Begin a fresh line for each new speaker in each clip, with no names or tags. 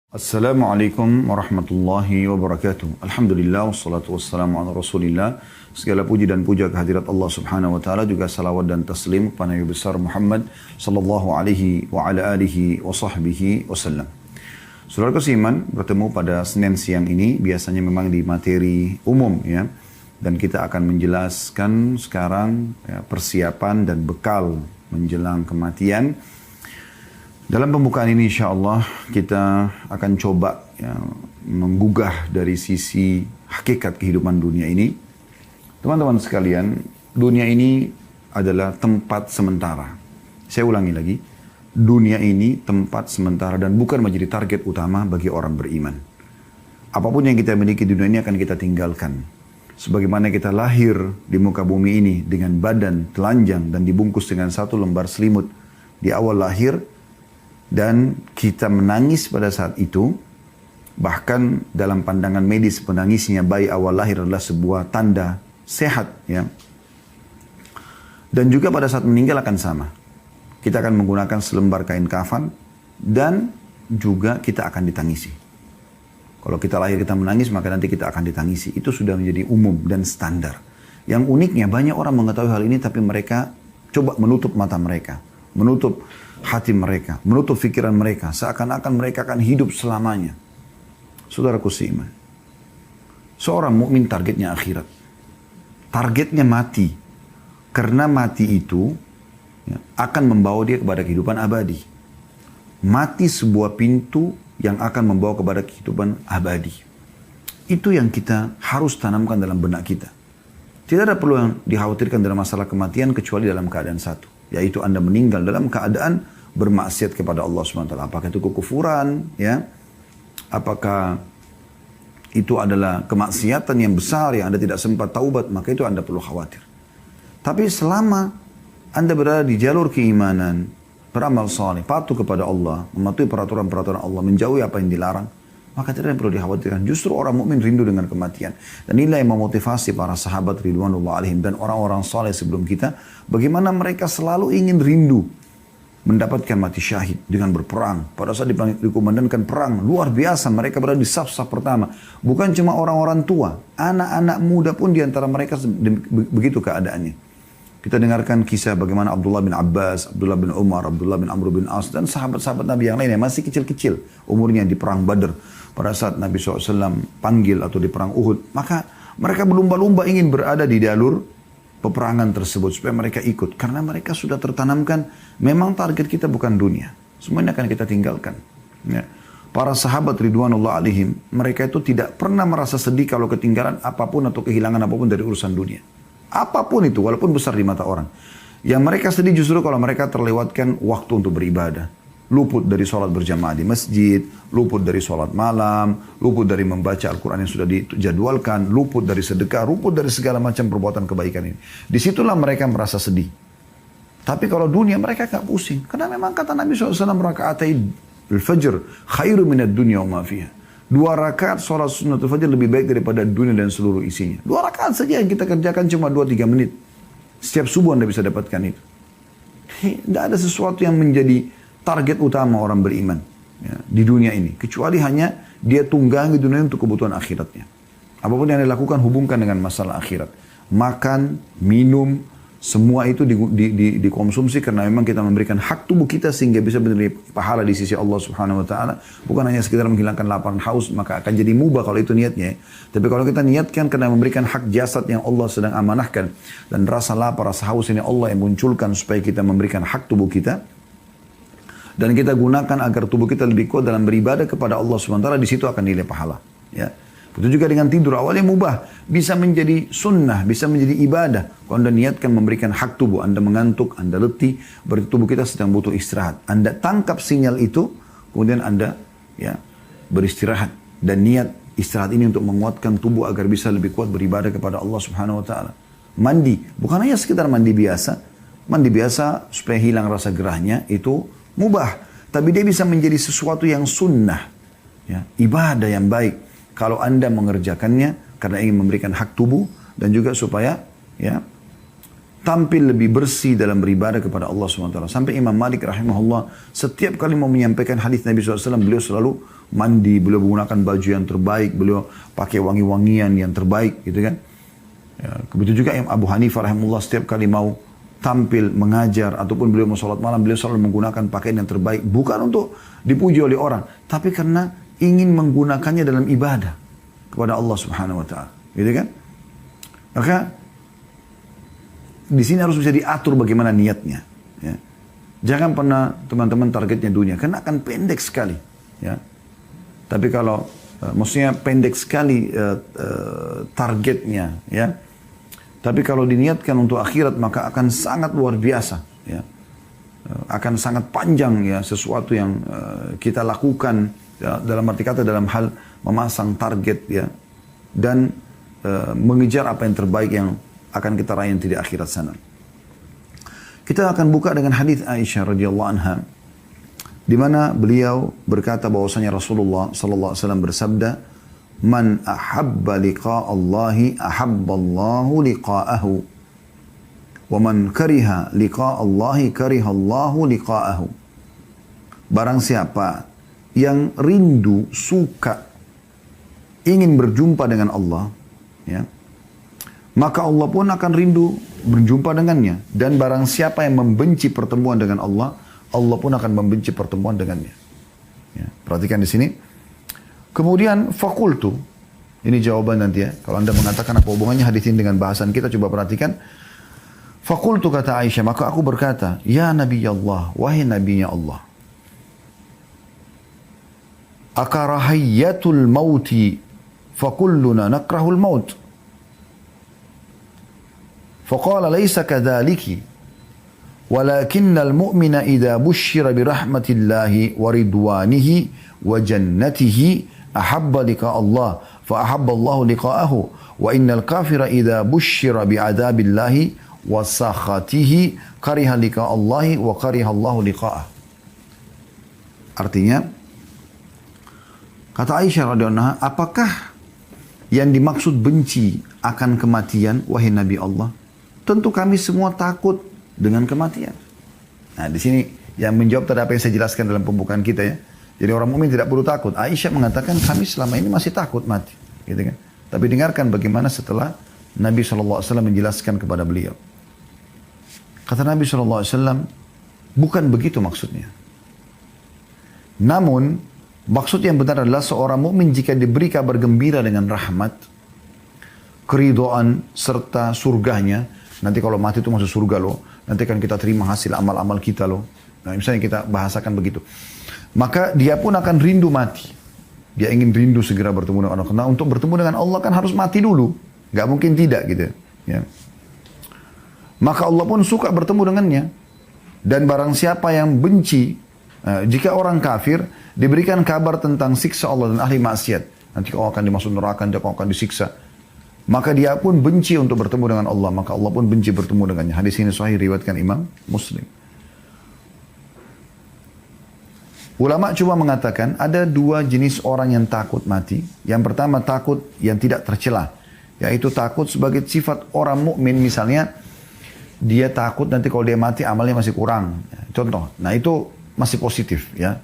Assalamualaikum warahmatullahi wabarakatuh. Alhamdulillah wassalatu wassalamu ala Rasulillah. Segala puji dan puja kehadirat Allah Subhanahu wa taala, juga salawat dan taslim kepada Nabi besar Muhammad sallallahu alaihi wa ala alihi wa sahbihi wasallam. Saudara seiman, bertemu pada Senin siang ini biasanya memang di materi umum ya. Dan kita akan menjelaskan sekarang ya, persiapan dan bekal menjelang kematian. Dalam pembukaan ini insya Allah kita akan coba ya, menggugah dari sisi hakikat kehidupan dunia ini. Teman-teman sekalian, dunia ini adalah tempat sementara. Saya ulangi lagi, dunia ini tempat sementara dan bukan menjadi target utama bagi orang beriman. Apapun yang kita miliki di dunia ini akan kita tinggalkan. Sebagaimana kita lahir di muka bumi ini dengan badan telanjang dan dibungkus dengan satu lembar selimut di awal lahir, dan kita menangis pada saat itu, bahkan dalam pandangan medis menangisnya bayi awal lahir adalah sebuah tanda sehat ya. Dan juga pada saat meninggal akan sama. Kita akan menggunakan selembar kain kafan dan juga kita akan ditangisi. Kalau kita lahir kita menangis, maka nanti kita akan ditangisi. Itu sudah menjadi umum dan standar. Yang uniknya banyak orang mengetahui hal ini tapi mereka coba menutup mata mereka, menutup hati mereka, menutup pikiran mereka, seakan-akan mereka akan hidup selamanya. Saudaraku seiman, seorang mukmin targetnya akhirat, targetnya mati, karena mati itu ya, akan membawa dia kepada kehidupan abadi. Mati sebuah pintu yang akan membawa kepada kehidupan abadi. Itu yang kita harus tanamkan dalam benak kita. Tidak ada perlu yang dikhawatirkan dalam masalah kematian kecuali dalam keadaan satu, yaitu Anda meninggal dalam keadaan bermaksiat kepada Allah SWT. Apakah itu kekufuran, ya? Apakah itu adalah kemaksiatan yang besar yang Anda tidak sempat taubat, maka itu Anda perlu khawatir. Tapi selama Anda berada di jalur keimanan, beramal saleh, patuh kepada Allah, mematuhi peraturan-peraturan Allah, menjauhi apa yang dilarang, maka tidak ada yang perlu dikhawatirkan. Justru orang mukmin rindu dengan kematian. Dan inilah yang memotivasi para sahabat ridwanullah alaihim dan orang-orang saleh sebelum kita, bagaimana mereka selalu ingin rindu mendapatkan mati syahid dengan berperang. Pada saat dikumandangkan perang, luar biasa mereka berada di saf-saf pertama. Bukan cuma orang-orang tua, anak-anak muda pun diantara mereka begitu keadaannya. Kita dengarkan kisah bagaimana Abdullah bin Abbas, Abdullah bin Umar, Abdullah bin Amr bin As, dan sahabat-sahabat Nabi yang lain yang masih kecil-kecil umurnya di perang Badr. Pada saat Nabi SAW panggil atau di perang Uhud, maka mereka berlumba-lumba ingin berada di jalur peperangan tersebut supaya mereka ikut. Karena mereka sudah tertanamkan, memang target kita bukan dunia. Semuanya akan kita tinggalkan. Ya. Para sahabat ridwanullah alaihim, mereka itu tidak pernah merasa sedih kalau ketinggalan apapun atau kehilangan apapun dari urusan dunia. Apapun itu, walaupun besar di mata orang. Yang mereka sedih justru kalau mereka terlewatkan waktu untuk beribadah. Luput dari sholat berjamaah di masjid, luput dari sholat malam, luput dari membaca Al-Quran yang sudah dijadwalkan, luput dari sedekah, luput dari segala macam perbuatan kebaikan ini. Disitulah mereka merasa sedih. Tapi kalau dunia mereka gak pusing. Karena memang kata Nabi SAW, raka'atai al-fajr khairu minad dunya wa ma fiha. 2 rakaat sholat sunnatul fajr lebih baik daripada dunia dan seluruh isinya. 2 rakaat saja yang kita kerjakan cuma 2-3 menit. Setiap subuh Anda bisa dapatkan itu. Tidak ada sesuatu yang menjadi target utama orang beriman ya, di dunia ini. Kecuali hanya dia tunggangi dunia untuk kebutuhan akhiratnya. Apapun yang dilakukan hubungkan dengan masalah akhirat. Makan, minum, semua itu dikonsumsi karena memang kita memberikan hak tubuh kita sehingga bisa menerima pahala di sisi Allah Subhanahu wa taala, bukan hanya sekedar menghilangkan lapar dan haus, maka akan jadi mubah kalau itu niatnya. Tapi kalau kita niatkan karena memberikan hak jasad yang Allah sedang amanahkan dan rasa lapar, rasa haus ini Allah yang munculkan supaya kita memberikan hak tubuh kita dan kita gunakan agar tubuh kita lebih kuat dalam beribadah kepada Allah Subhanahu wa taala, di situ akan nilai pahala, ya. Itu juga dengan tidur, awalnya mubah, bisa menjadi sunnah, bisa menjadi ibadah. Kalau Anda niatkan memberikan hak tubuh, Anda mengantuk, Anda letih, berarti tubuh kita sedang butuh istirahat. Anda tangkap sinyal itu, kemudian Anda ya beristirahat. Dan niat istirahat ini untuk menguatkan tubuh agar bisa lebih kuat beribadah kepada Allah Subhanahu wa taala. Mandi, bukan hanya sekedar mandi biasa. Mandi biasa supaya hilang rasa gerahnya, itu mubah. Tapi dia bisa menjadi sesuatu yang sunnah. Ya, ibadah yang baik. Kalau Anda mengerjakannya karena ingin memberikan hak tubuh dan juga supaya ya tampil lebih bersih dalam beribadah kepada Allah SWT. Sampai Imam Malik rahimahullah setiap kali mau menyampaikan hadis Nabi SAW, beliau selalu mandi, beliau menggunakan baju yang terbaik, beliau pakai wangi-wangian yang terbaik gitu kan. Ya, begitu juga Imam Abu Hanifah rahimahullah setiap kali mau tampil mengajar ataupun beliau mau sholat malam, beliau selalu menggunakan pakaian yang terbaik, bukan untuk dipuji oleh orang, tapi karena ingin menggunakannya dalam ibadah kepada Allah Subhanahu wa taala. Gitu kan? Maka di sini harus bisa diatur bagaimana niatnya. Ya. Jangan pernah teman-teman targetnya dunia, karena akan pendek sekali. Ya. Tapi kalau maksudnya pendek sekali targetnya, ya. Tapi kalau diniatkan untuk akhirat maka akan sangat luar biasa. Ya. Akan sangat panjang ya sesuatu yang kita lakukan ya, dalam arti kata dalam hal memasang target ya dan mengejar apa yang terbaik yang akan kita raih nanti di akhirat sana. Kita akan buka dengan hadis Aisyah radhiyallahu anha di mana beliau berkata bahwasanya Rasulullah sallallahu alaihi wasallam bersabda, "Man ahabba liqa Allahi ahabba Allahu liqa'ahu. Wa man kariha liqa Allahi kariha Allahu liqa'ahu." Barang siapa yang rindu, suka, ingin berjumpa dengan Allah, ya, maka Allah pun akan rindu berjumpa dengannya. Dan barang siapa yang membenci pertemuan dengan Allah, Allah pun akan membenci pertemuan dengannya. Ya, perhatikan di sini. Kemudian fakultu, ini jawaban nanti ya. Kalau anda mengatakan apa hubungannya hadis ini dengan bahasan kita, coba perhatikan. Fakultu kata Aisyah, maka aku berkata, ya Nabi Allah, wahai Nabinya Allah. Akarahayatul mauti, fakulluna nakrahul maut. فقال ليس كذلك ولكن المؤمن إذا بشر برحمة الله ورضوانه وجنته أحب لقاء الله فأحب الله لقاءه وإن الكافر إذا بشر بعذاب الله وسخطه كره لقاء الله وكره الله لقاءه. Artinya kata Aisyah radhiyallahu anha, apakah yang dimaksud benci akan kematian wahai Nabi Allah? Tentu kami semua takut dengan kematian. Nah, di sini yang menjawab tadi apa yang saya jelaskan dalam pembukaan kita ya. Jadi orang mukmin tidak perlu takut. Aisyah mengatakan kami selama ini masih takut mati, gitu kan. Tapi dengarkan bagaimana setelah Nabi SAW menjelaskan kepada beliau. Kata Nabi SAW, bukan begitu maksudnya. Namun maksud yang benar adalah seorang mukmin jika diberi kabar gembira dengan rahmat, keridhaan serta surganya. Nanti kalau mati itu masuk surga loh. Nanti kan kita terima hasil amal-amal kita loh. Nah, misalnya kita bahasakan begitu. Maka dia pun akan rindu mati. Dia ingin rindu segera bertemu dengan Allah. Karena untuk bertemu dengan Allah kan harus mati dulu. Gak mungkin tidak gitu. Ya. Maka Allah pun suka bertemu dengannya. Dan barang siapa yang benci, jika orang kafir diberikan kabar tentang siksa Allah dan ahli maksiat. Nanti kau akan dimasuk neraka, nanti kau akan disiksa. Maka dia pun benci untuk bertemu dengan Allah. Maka Allah pun benci bertemu dengannya. Hadis ini sahih riwayatkan Imam Muslim. Ulama cuma mengatakan ada dua jenis orang yang takut mati. Yang pertama takut yang tidak tercela. Yaitu takut sebagai sifat orang mukmin. Misalnya dia takut nanti kalau dia mati amalnya masih kurang. Contoh. Nah itu masih positif ya.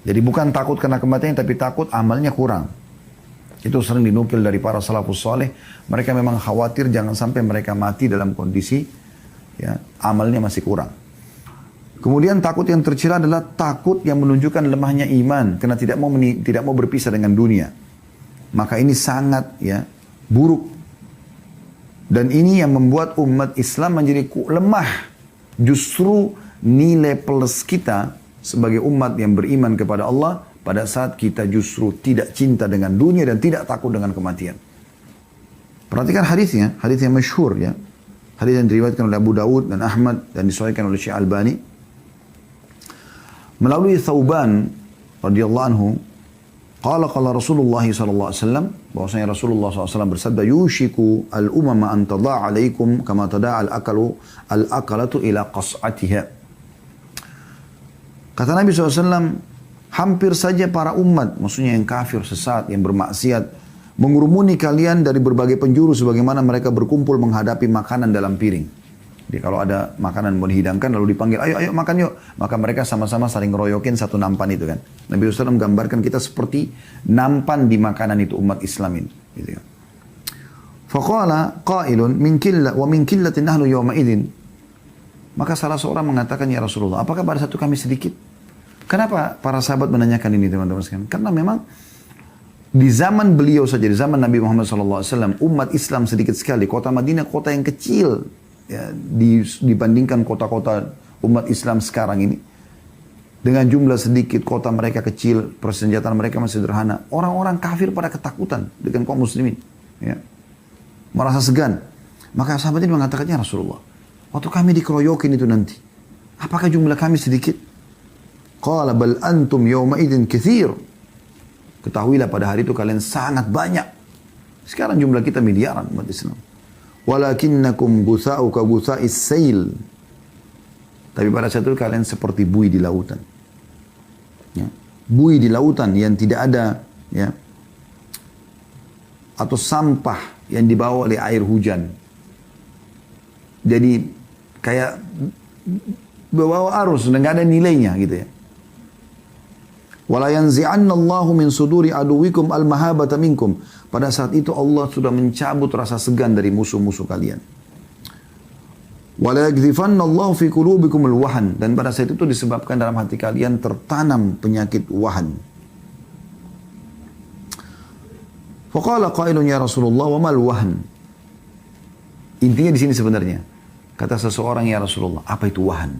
Jadi bukan takut karena kematian tapi takut amalnya kurang. Itu sering dinukil dari para salafus saleh. Mereka memang khawatir jangan sampai mereka mati dalam kondisi ya, amalnya masih kurang. Kemudian takut yang tercela adalah takut yang menunjukkan lemahnya iman karena tidak mau berpisah dengan dunia. Maka ini sangat ya buruk. Dan ini yang membuat umat Islam menjadi lemah. Justru nilai plus kita sebagai umat yang beriman kepada Allah pada saat kita justru tidak cinta dengan dunia dan tidak takut dengan kematian. Perhatikan hadisnya, hadis yang masyhur ya. Hadis yang diriwayatkan oleh Abu Dawud dan Ahmad dan disahihkan oleh Syekh Albani. Melalui Thauban radhiyallahu anhu, qala Rasulullah sallallahu alaihi wasallam, bahwasanya Rasulullah SAW bersabda, yushiku al-umama an tada'a alaikum kama tada'a al-akalatu ila qas'atiha. Kata Nabi SAW, hampir saja para umat, maksudnya yang kafir, sesat, yang bermaksiat, mengurumuni kalian dari berbagai penjuru sebagaimana mereka berkumpul menghadapi makanan dalam piring. Jadi kalau ada makanan mau dihidangkan lalu dipanggil, ayo ayo makan yuk. Maka mereka sama-sama saling ngeroyokin satu nampan itu kan. Nabi SAW menggambarkan kita seperti nampan di makanan itu umat Islam ini. Gitu ya. Faqala qailun min killah wa min killatin nahnu yawma idzin. Maka salah seorang mengatakan, ya Rasulullah, apakah pada satu kami sedikit? Kenapa para sahabat menanyakan ini teman-teman sekalian? Karena memang di zaman beliau saja, di zaman Nabi Muhammad SAW, umat Islam sedikit sekali. Kota Madinah kota yang kecil ya, dibandingkan kota-kota umat Islam sekarang ini. Dengan jumlah sedikit, kota mereka kecil, persenjataan mereka masih sederhana. Orang-orang kafir pada ketakutan dengan kaum muslimin. Ya. Merasa segan. Maka sahabat ini mengatakannya, Rasulullah, waktu kami dikeroyokin itu nanti, apakah jumlah kami sedikit? Qala bal antum yawma idzin katsir. Ketahuilah pada hari itu kalian sangat banyak. Sekarang jumlah kita miliaran umat Islam. Walakinnakum gutha'u ka gutha'is sail. Tapi pada saat itu kalian seperti buih di lautan. Ya. Buih di lautan yang tidak ada ya, atau sampah yang dibawa oleh air hujan. Jadi kayak bawa arus dan nggak ada nilainya gitu ya. Wala yanzi'anna Allahu min suduri aduwikum al-mahabata minkum. Pada saat itu Allah sudah mencabut rasa segan dari musuh-musuh kalian. Wala yaghzifanna Allahu fi qulubikum al-wahan. Dan pada saat itu disebabkan dalam hati kalian tertanam penyakit wahan. Faqala qailun ya Rasulullah wa mal wahan. Intinya di sini sebenarnya kata seseorang, ya Rasulullah, apa itu wahan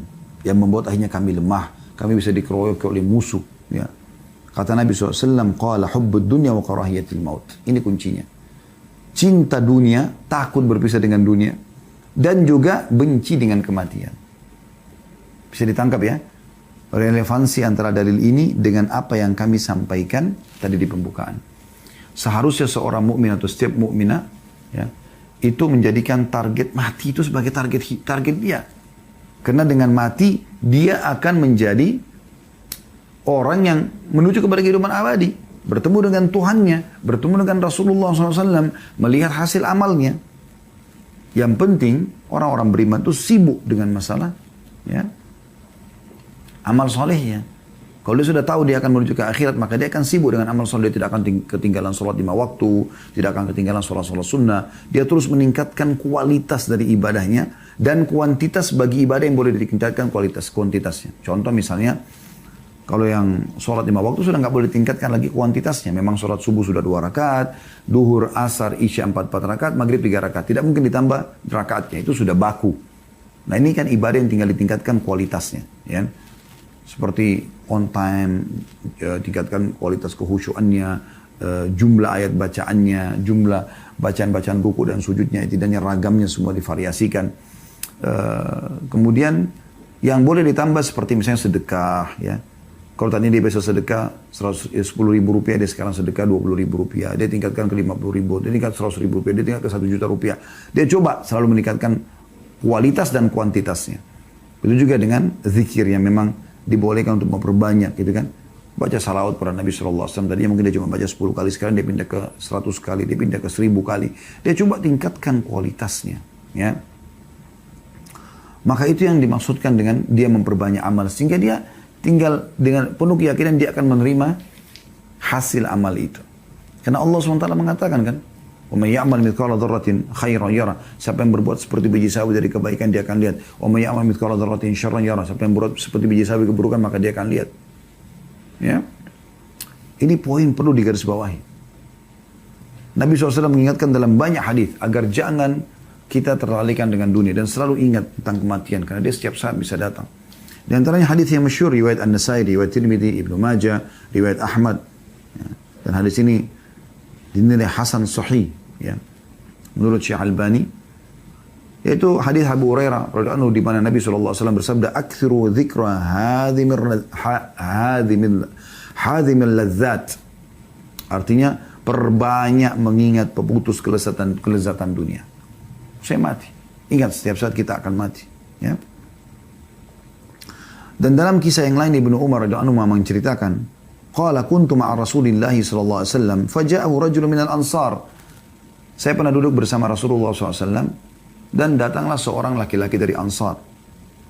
yang membuat akhirnya kami lemah, kami bisa dikeroyok oleh musuh ya. Kata Nabi SAW, qala hubbud dunya wa karahiyatil maut. Ini kuncinya. Cinta dunia, takut berpisah dengan dunia, dan juga benci dengan kematian. Bisa ditangkap ya? Relevansi antara dalil ini dengan apa yang kami sampaikan tadi di pembukaan. Seharusnya seorang mukmin atau setiap mukminah ya, itu menjadikan target mati itu sebagai target dia. Karena dengan mati, dia akan menjadi orang yang menuju kepada kehidupan abadi. Bertemu dengan Tuhannya, bertemu dengan Rasulullah SAW, melihat hasil amalnya. Yang penting, orang-orang beriman itu sibuk dengan masalah ya, amal solehnya. Kalau dia sudah tahu dia akan menuju ke akhirat, maka dia akan sibuk dengan amal soleh. Dia tidak akan ketinggalan sholat 5 waktu, tidak akan ketinggalan sholat-sholat sunnah. Dia terus meningkatkan kualitas dari ibadahnya, dan kuantitas bagi ibadah yang boleh ditingkatkan kuantitasnya. Contoh misalnya, kalau yang sholat 5 waktu sudah nggak boleh ditingkatkan lagi kuantitasnya. Memang sholat subuh sudah 2 rakaat, duhur, asar, isya 4 rakaat, maghrib 3 rakaat. Tidak mungkin ditambah rakaatnya, itu sudah baku. Nah ini kan ibadah yang tinggal ditingkatkan kualitasnya. Ya. Seperti on time, tingkatkan kualitas kehusyuannya, jumlah ayat bacaannya, jumlah bacaan-bacaan ruku dan sujudnya, tidaknya ragamnya semua divariasikan. Kemudian yang boleh ditambah seperti misalnya sedekah ya. Kalau tadi dia biasa sedekah 10.000 rupiah, dia sekarang sedekah 20.000 rupiah. Dia tingkatkan ke 50.000, dia tingkat 100.000 rupiah, dia tingkat ke 1 juta rupiah. Dia coba selalu meningkatkan kualitas dan kuantitasnya. Begitu juga dengan zikir yang memang dibolehkan untuk memperbanyak gitu kan. Baca salawat pada Nabi SAW. Tadinya mungkin dia cuma baca 10 kali, sekarang dia pindah ke 100 kali, dia pindah ke 1000 kali. Dia coba tingkatkan kualitasnya ya. Maka itu yang dimaksudkan dengan dia memperbanyak amal. Sehingga dia tinggal dengan penuh keyakinan dia akan menerima hasil amal itu. Karena Allah SWT mengatakan kan, "Wa may ya'mal mithqala dzarratin khairan yara." Siapa yang berbuat seperti biji sawi dari kebaikan dia akan lihat. "Wa may ya'mal mithqala dzarratin syarran yara." Siapa yang berbuat seperti biji sawi keburukan maka dia akan lihat. Ya. Ini poin perlu digarisbawahi. Nabi SAW mengingatkan dalam banyak hadis agar jangan kita teralihkan dengan dunia dan selalu ingat tentang kematian karena dia setiap saat bisa datang. Di antaranya hadis yang masyhur riwayat An-Nasai, riwayat Tirmidzi, Ibnu Majah, riwayat Ahmad. Ya. Dan hadis ini dinilai hasan sahih ya. Menurut Syekh Albani, yaitu hadis Abu Hurairah radhiyallahu anhu di mana Nabi SAW bersabda, "Aktsiru dzikra hadhimil ladzat." Artinya perbanyak mengingat pemutus kelezatan dunia. Saya mati. Ingat setiap saat kita akan mati, ya. Dan dalam kisah yang lain Ibnu Umar radhiyallahu anhu menceritakan, qala kuntu ma'a Rasulillah sallallahu alaihi wasallam faja'ahu rajulun minal ansar. Saya pernah duduk bersama Rasulullah SAW Dan datanglah seorang laki-laki dari Ansar.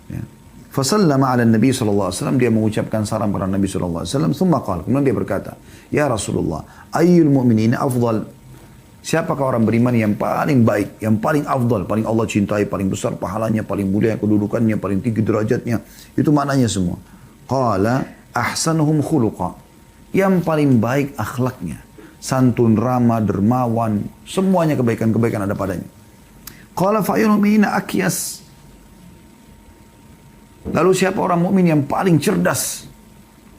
Ya. Fasallama ala Nabi SAW, dia mengucapkan salam kepada Nabi SAW. Thumma qala, kemudian dia berkata, Ya Rasulullah, ayyul mu'minina afdal. Siapakah orang beriman yang paling baik, yang paling afdal, paling Allah cintai, paling besar pahalanya, paling mulia kedudukannya, paling tinggi derajatnya. Itu maknanya semua. Qala ahsanuhum khuluqa. Yang paling baik akhlaknya. Santun, ramah, dermawan, semuanya kebaikan-kebaikan ada padanya. Qala fa'ayyul mu'minina akyas. Lalu siapa orang mukmin yang paling cerdas?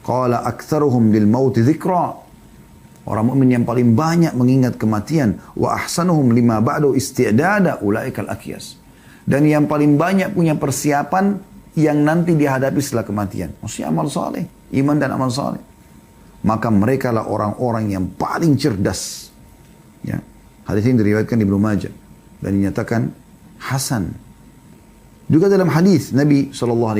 Qala aktsaruhum lil maut dzikra. Orang mukmin yang paling banyak mengingat kematian. Wa ahsanuhum lima ba'du isti'dada ulaikal akyas. Dan yang paling banyak punya persiapan yang nanti dihadapi setelah kematian. Maksudnya amal saleh, iman dan amal saleh. Maka mereka lah orang-orang yang paling cerdas. Ya. Hadis ini diriwayatkan di Ibnu Majah dan dinyatakan hasan. Juga dalam hadis Nabi SAW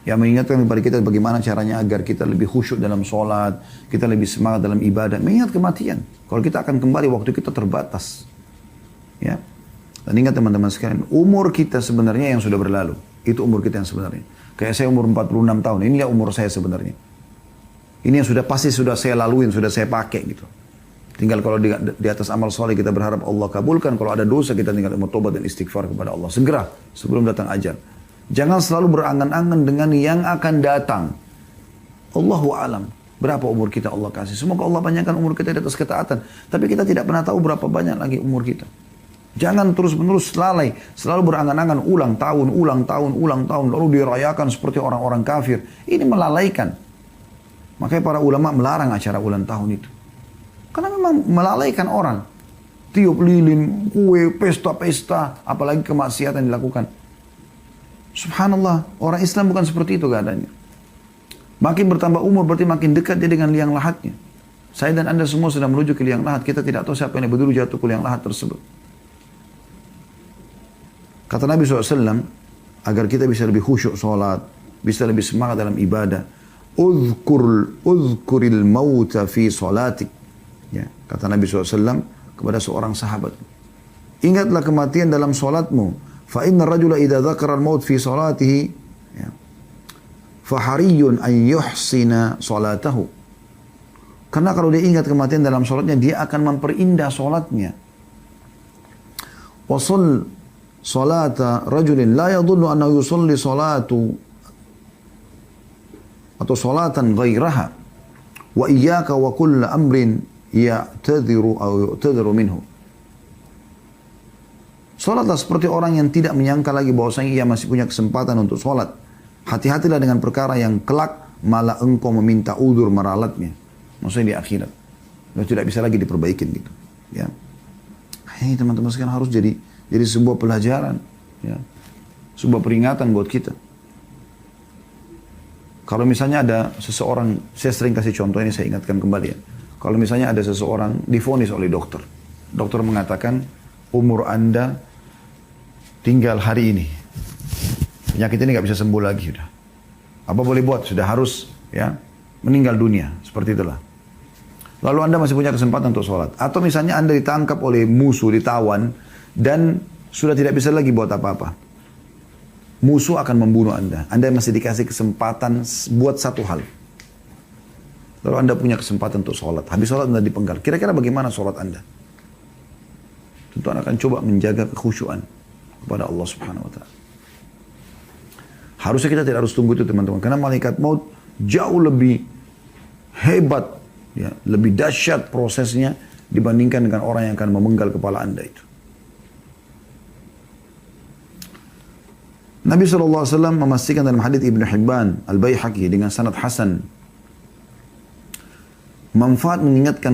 yang mengingatkan kepada kita bagaimana caranya agar kita lebih khusyuk dalam sholat, kita lebih semangat dalam ibadah, mengingat kematian. Kalau kita akan kembali, waktu kita terbatas. Ya. Dan ingat teman-teman sekalian, umur kita sebenarnya yang sudah berlalu. Itu umur kita yang sebenarnya. Kayak saya umur 46 tahun, inilah umur saya sebenarnya. Ini yang sudah pasti sudah saya laluin, sudah saya pakai gitu. Tinggal kalau di atas amal soleh kita berharap Allah kabulkan. Kalau ada dosa kita tinggal bertobat dan istighfar kepada Allah. Segera sebelum datang ajal. Jangan selalu berangan-angan dengan yang akan datang. Allahu alam. Berapa umur kita Allah kasih. Semoga Allah panjangkan umur kita di atas ketaatan. Tapi kita tidak pernah tahu berapa banyak lagi umur kita. Jangan terus-menerus lalai. Selalu berangan-angan ulang tahun, ulang tahun, ulang tahun. Lalu dirayakan seperti orang-orang kafir. Ini melalaikan. Makanya para ulama melarang acara ulang tahun itu. Karena memang melalaikan orang. Tiup lilin, kue, pesta-pesta, apalagi kemaksiatan dilakukan. Subhanallah, orang Islam bukan seperti itu keadaannya. Makin bertambah umur berarti makin dekat dia dengan liang lahatnya. Saya dan Anda semua sudah menuju ke liang lahat. Kita tidak tahu siapa yang berdulu jatuh ke liang lahat tersebut. Kata Nabi SAW, agar kita bisa lebih khusyuk sholat, bisa lebih semangat dalam ibadah. Uzkuril mauta fi sholatik. Ya, kata Nabi SAW kepada seorang sahabat, ingatlah kematian dalam solatmu. Fa inna rajula idza dzakara al-maut fi salatihi, ya, fa hariyun an yuhsina salatahu. Karena kalau dia ingat kematian dalam solatnya, dia akan memperindah solatnya. Wasal salata rajulin la yadhunnu annahu yusalli salatu atau salatan ghairaha. Wa iyyaka wa kull amrin ya'tadhiru minhu. Salatlah seperti orang yang tidak menyangka lagi bahwasanya ia masih punya kesempatan untuk salat. Hati-hatilah dengan perkara yang kelak malah engkau meminta udzur meralatnya. Maksudnya di akhirat. Dan tidak bisa lagi diperbaikin gitu. Ya. Ini teman-teman sekalian harus jadi sebuah pelajaran. Ya. Sebuah peringatan buat kita. Kalau misalnya ada seseorang, saya sering kasih contoh ini, saya ingatkan kembali ya. Kalau misalnya ada seseorang divonis oleh dokter. Dokter mengatakan, umur Anda tinggal hari ini. Penyakit ini nggak bisa sembuh lagi. Sudah. Apa boleh buat? Sudah harus ya meninggal dunia. Seperti itulah. Lalu Anda masih punya kesempatan untuk sholat. Atau misalnya Anda ditangkap oleh musuh, ditawan, dan sudah tidak bisa lagi buat apa-apa. Musuh akan membunuh Anda. Anda masih dikasih kesempatan buat satu hal. Lalu Anda punya kesempatan untuk sholat. Habis sholat Anda dipenggal. Kira-kira bagaimana sholat Anda? Tentu Anda akan coba menjaga kekhusyuan kepada Allah Subhanahu Wa Taala. Harusnya kita tidak harus tunggu itu teman-teman. Karena malaikat maut jauh lebih hebat, ya, lebih dahsyat prosesnya dibandingkan dengan orang yang akan memenggal kepala Anda itu. Nabi SAW memastikan dalam hadits Ibnu Hibban Al-Baihaqi dengan sanad hasan, manfaat mengingat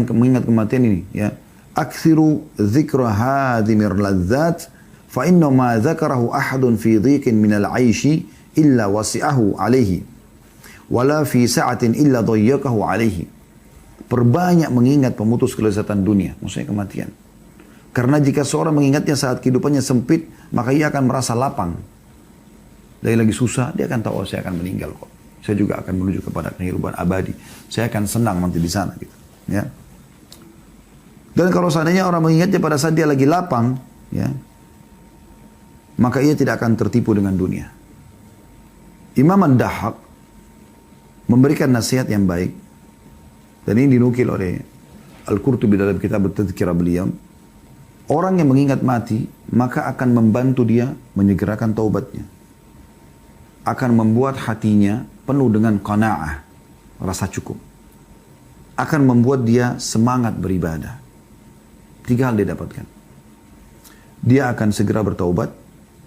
kematian ini, ya. Aktsiru dzikra hadhimir ladzat fa inna ma dzakarahu ahadun fi dhiqin min al-'aishi illa wasi'ahu 'alaihi wala fi sa'atin illa dhayyaqahu 'alaihi. Perbanyak mengingat pemutus kelezatan dunia, maksudnya kematian. Karena jika seorang mengingatnya saat kehidupannya sempit, maka ia akan merasa lapang. Dari lagi susah, dia akan tahu, oh, saya akan meninggal kok. Saya juga akan menuju kepada kehidupan abadi. Saya akan senang nanti di sana gitu. Ya. Dan kalau seandainya orang mengingatnya pada saat dia lagi lapang, ya, maka ia tidak akan tertipu dengan dunia. Imam Ad-Dahhak memberikan nasihat yang baik, dan ini dinukil oleh Al-Qurtubi dalam kitab Tadhkirah beliau. Orang yang mengingat mati, maka akan membantu dia menyegerakan taubatnya. Akan membuat hatinya penuh dengan qanaah, rasa cukup. Akan membuat dia semangat beribadah. 3 hal dia dapatkan. Dia akan segera bertaubat,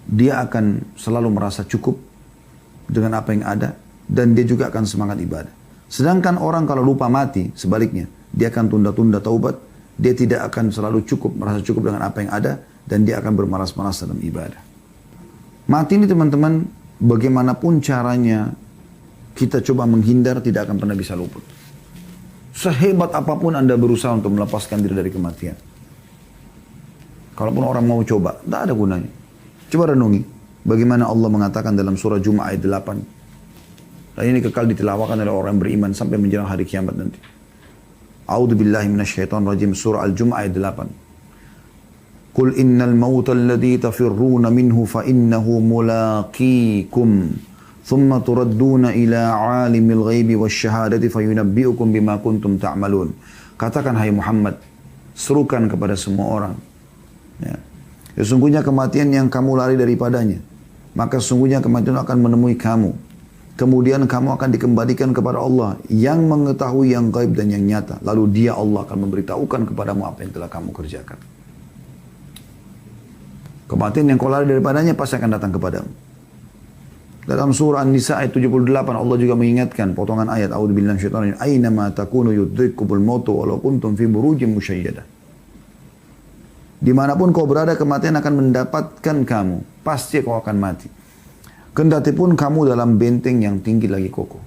dia akan selalu merasa cukup dengan apa yang ada, dan dia juga akan semangat ibadah. Sedangkan orang kalau lupa mati, sebaliknya, dia akan tunda-tunda taubat, dia tidak akan selalu cukup, merasa cukup dengan apa yang ada, dan dia akan bermalas-malas dalam ibadah. Mati ini teman-teman, bagaimanapun caranya kita coba menghindar, tidak akan pernah bisa luput. Sehebat apapun Anda berusaha untuk melepaskan diri dari kematian. Kalaupun orang mau coba, tidak ada gunanya. Coba renungi, bagaimana Allah mengatakan dalam surah Jum'ah ayat 8. Dan ini kekal ditilawakan oleh orang beriman sampai menjelang hari kiamat nanti. A'udzu billahi minasyaitonir rajim, surah Al-Jum'ah ayat 8. Qul innal mauta alladhi tafirruna minhu fa innahu mulaqikum thumma turadduna ila 'alimil ghaibi wasyahadati fayunabbi'ukum bima kuntum ta'malun. Katakan hai Muhammad, serukan kepada semua orang, ya. Sesungguhnya kematian yang kamu lari daripadanya, maka sesungguhnya kematian akan menemui kamu. Kemudian kamu akan dikembalikan kepada Allah yang mengetahui yang gaib dan yang nyata. Lalu dia Allah akan memberitahukan kepadamu apa yang telah kamu kerjakan. Kematian yang kau lari daripadanya pasti akan datang kepadamu. Dalam surah An-Nisa ayat 78 Allah juga mengingatkan potongan ayat A'udzubillahi minasyaitonir rajim. Aynama takunu yudrikkumul mautu walau kuntum fi burujin musyayyadah. Dimanapun kau berada, kematian akan mendapatkan kamu. Pasti kau akan mati. Kendati pun kamu dalam benteng yang tinggi lagi kokoh.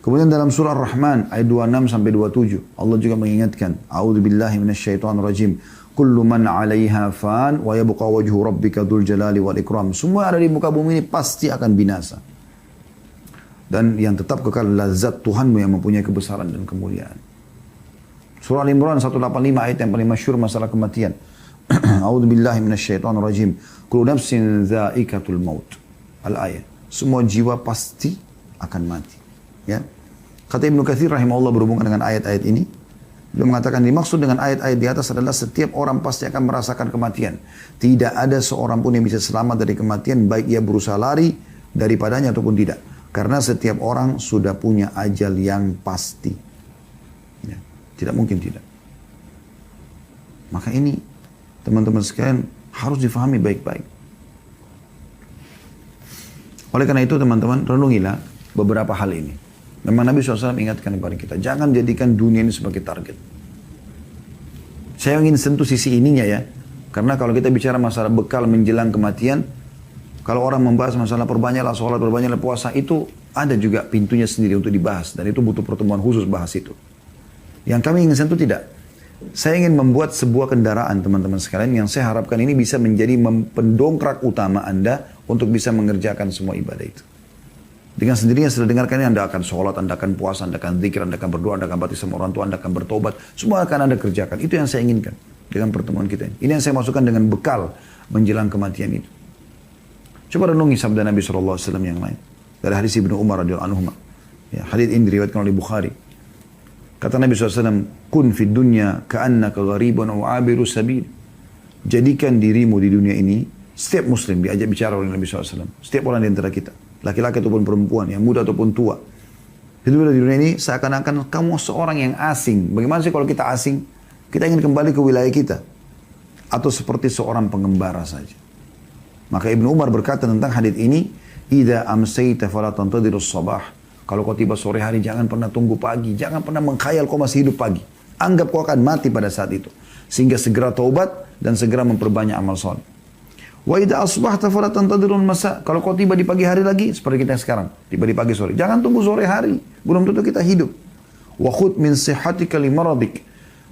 Kemudian dalam surah Ar-Rahman ayat 26-27 Allah juga mengingatkan, A'udzubillahi minasyaitonir rajim. Kullu man 'alaiha fan wa yabqa wajhu rabbika dzul jalali wal ikram. Semua ada di muka bumi ini pasti akan binasa. Dan yang tetap kekal lazat Tuhanmu yang mempunyai kebesaran dan kemuliaan. Surah Al-Imran 185 ayat yang paling masyhur masalah kematian. A'udzubillahi minasyaitonir rajim. Kullu nafsin dha'iqatul maut. Al-ayat. Semua jiwa pasti akan mati. Ya. Kata Ibnu Katsir rahimahullah berhubungan dengan ayat-ayat ini. Beliau mengatakan dimaksud dengan ayat-ayat di atas adalah setiap orang pasti akan merasakan kematian. Tidak ada seorang pun yang bisa selamat dari kematian, baik ia berusaha lari daripadanya ataupun tidak. Karena setiap orang sudah punya ajal yang pasti. Ya. Tidak mungkin tidak. Maka ini teman-teman sekalian harus difahami baik-baik. Oleh karena itu teman-teman, renungilah beberapa hal ini. Memang Nabi SAW ingatkan kepada kita, jangan jadikan dunia ini sebagai target. Saya ingin sentuh sisi ininya ya. Karena kalau kita bicara masalah bekal menjelang kematian, kalau orang membahas masalah perbanyaklah sholat, perbanyaklah puasa, itu ada juga pintunya sendiri untuk dibahas. Dan itu butuh pertemuan khusus bahas itu. Yang kami ingin sentuh tidak. Saya ingin membuat sebuah kendaraan teman-teman sekalian yang saya harapkan ini bisa menjadi pendongkrak utama Anda untuk bisa mengerjakan semua ibadah itu. Dengan sendirinya setelah dengarkan ini Anda akan sholat, Anda akan puasa, Anda akan zikir, Anda akan berdoa, Anda akan bakti sama orang tua, Anda akan bertobat. Semua akan Anda kerjakan. Itu yang saya inginkan dengan pertemuan kita ini. Ini yang saya masukkan dengan bekal menjelang kematian itu. Coba renungi sabda Nabi SAW yang lain. Dari hadis Ibnu Umar radhiyallahu anhu. Ya, hadis ini diriwayatkan oleh Bukhari. Kata Nabi SAW, kun fid dunya ka'annaka gharibun aw abiru sabil. Jadikan dirimu di dunia ini, setiap muslim diajak bicara oleh Nabi SAW. Setiap orang di antara kita, laki-laki ataupun perempuan, yang muda ataupun tua. Hidup di dunia ini seakan-akan kamu seorang yang asing. Bagaimana sih kalau kita asing? Kita ingin kembali ke wilayah kita. Atau seperti seorang pengembara saja. Maka Ibnu Umar berkata tentang hadis ini, idza amsayta fala tantadirus sabah. Kalau kau tiba sore hari, jangan pernah tunggu pagi. Jangan pernah mengkhayal kau masih hidup pagi. Anggap kau akan mati pada saat itu. Sehingga segera taubat dan segera memperbanyak amal soleh. Wa idza asbahta fala tantadirun masa. Kalau kau tiba di pagi hari lagi, seperti kita sekarang. Tiba di pagi sore. Jangan tunggu sore hari. Belum tentu kita hidup. Wa khud min sihhatika limaradik.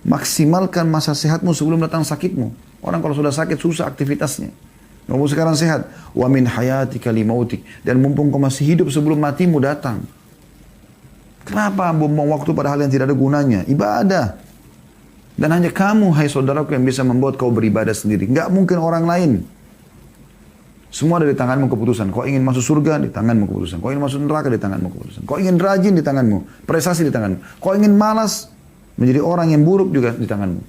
Maksimalkan masa sehatmu sebelum datang sakitmu. Orang kalau sudah sakit susah aktivitasnya. Kamu sekarang sehat. Wa min hayatika limautik. Dan mumpung kau masih hidup sebelum matimu datang. Kenapa buang waktu pada hal yang tidak ada gunanya? Ibadah. Dan hanya kamu, hai saudaraku, yang bisa membuat kau beribadah sendiri. Enggak mungkin orang lain. Semua ada di tanganmu keputusan. Kau ingin masuk surga, di tanganmu keputusan. Kau ingin masuk neraka, di tanganmu keputusan. Kau ingin rajin, di tanganmu. Prestasi di tanganmu. Kau ingin malas, menjadi orang yang buruk juga di tanganmu.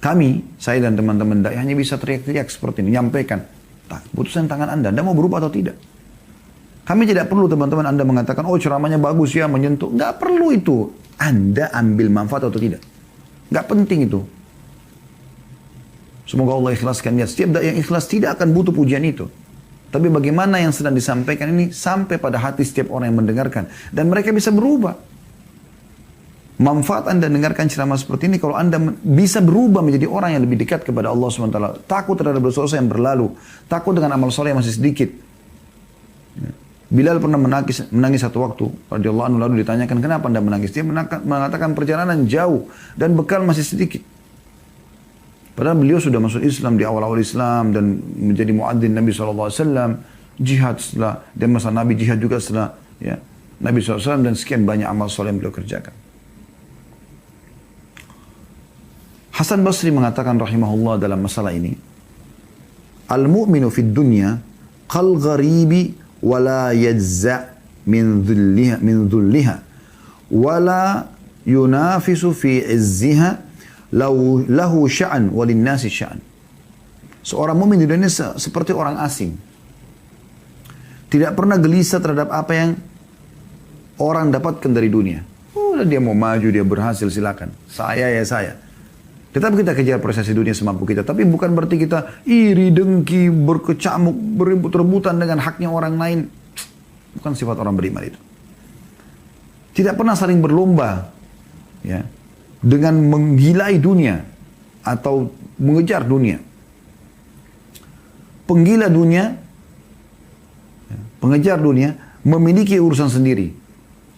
Kami, saya dan teman-teman dai hanya bisa teriak-teriak seperti ini, menyampaikan, keputusan tangan Anda mau berubah atau tidak? Kami tidak perlu teman-teman Anda mengatakan, oh ceramahnya bagus ya, menyentuh. Nggak perlu itu. Anda ambil manfaat atau tidak. Nggak penting itu. Semoga Allah ikhlaskan niat. Setiap dai yang ikhlas tidak akan butuh pujian itu. Tapi bagaimana yang sedang disampaikan ini sampai pada hati setiap orang yang mendengarkan. Dan mereka bisa berubah. Manfaat Anda dengarkan ceramah seperti ini kalau Anda bisa berubah menjadi orang yang lebih dekat kepada Allah SWT. Takut terhadap dosa-dosa yang berlalu. Takut dengan amal soleh yang masih sedikit. Bilal pernah menangis satu waktu. Radhiyallahu anhu, lalu ditanyakan, kenapa Anda menangis? Dia mengatakan perjalanan jauh dan bekal masih sedikit. Padahal beliau sudah masuk Islam di awal-awal Islam dan menjadi muadzin Nabi SAW. Jihad setelah, dan masa Nabi jihad juga setelah ya, Nabi SAW, dan sekian banyak amal soleh yang beliau kerjakan. Hasan Basri mengatakan rahimahullah dalam masalah ini, Al-mu'minu fid dunya qal gharibi wala yajza' min dhulliha wala yunafisu fi izziha lahu sya'an walin nasi sya'an. Seorang mukmin di dunia seperti orang asing. Tidak pernah gelisah terhadap apa yang orang dapatkan dari dunia. Oh, dia mau maju, dia berhasil, silakan. Saya ya saya. Tetap kita kejar prestasi dunia semampu kita. Tapi bukan berarti kita iri, dengki, berkecamuk, berebut-rebutan dengan haknya orang lain. Bukan sifat orang beriman itu. Tidak pernah saling berlomba ya, dengan menggilai dunia atau mengejar dunia. Penggila dunia, pengejar dunia, memiliki urusan sendiri.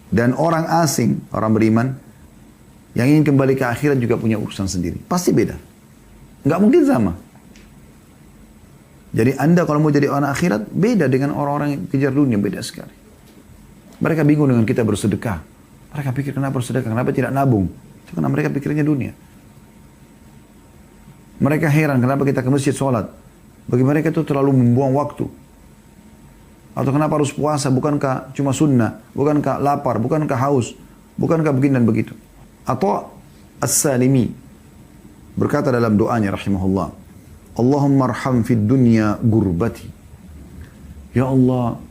Dan orang asing, orang beriman, yang ingin kembali ke akhirat juga punya urusan sendiri. Pasti beda. Nggak mungkin sama. Jadi Anda kalau mau jadi orang akhirat, beda dengan orang-orang yang kejar dunia, beda sekali. Mereka bingung dengan kita bersedekah. Mereka pikir kenapa bersedekah, kenapa tidak nabung. Itu karena mereka pikirnya dunia. Mereka heran kenapa kita ke masjid sholat. Bagi mereka itu terlalu membuang waktu. Atau kenapa harus puasa, bukankah cuma sunnah, bukankah lapar, bukankah haus, bukankah begini dan begitu. Atau As-Salimi berkata dalam doanya rahimahullah, Allahumma arham fid dunya gurbati. Ya Allah,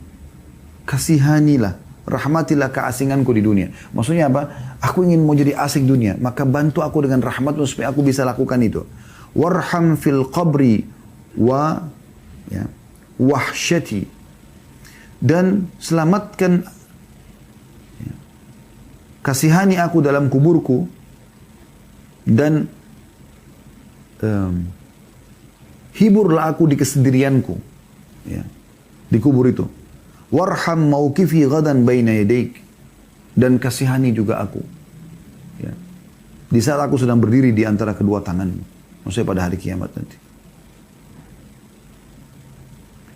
kasihanilah, rahmatilah keasinganku di dunia. Maksudnya apa? Aku ingin mau jadi asing dunia, maka bantu aku dengan rahmatmu supaya aku bisa lakukan itu. Warham fil qabri wa ya, wahsyati. Dan selamatkan, kasihani aku dalam kuburku dan hiburlah aku di kesendirianku ya, di kubur itu. Warham mauqifi ghadan baina yadaik, dan kasihani juga aku ya, di saat aku sedang berdiri di antara kedua tanganmu, maksudnya pada hari kiamat nanti.